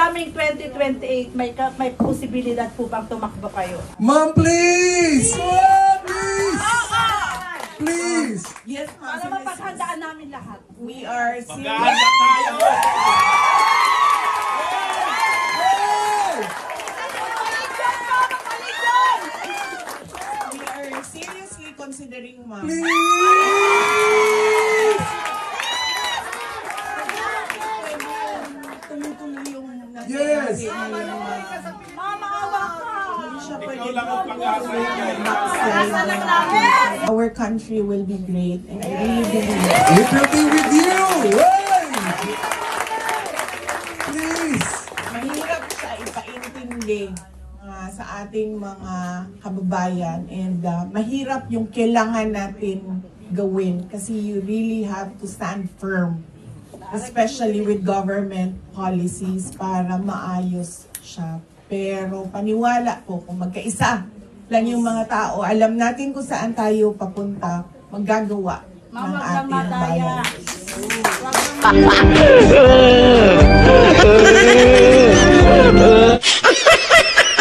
coming 2028, may posibilidad po bang tumakbo kayo? Ma'am, please! Oh, please! Please! Yes, ma'am. Para mapaghandaan namin lahat. We are Maghahanda tayo! seriously considering, ma'am. Tuloy-tuloy yung yes! Mama, awa ka! Ikaw lang ang pag-asa. Our country will be great, and I really believe It will be with you! Hey! Please! mahirap siya ipaintindi sa ating mga kababayan, and mahirap yung kailangan natin gawin kasi you really have to stand firm, especially with government policies para maayos siya. Pero paniwala po, kung magkaisa lang yung mga tao, alam natin kung saan tayo papunta, maggagawa ng ating bayan.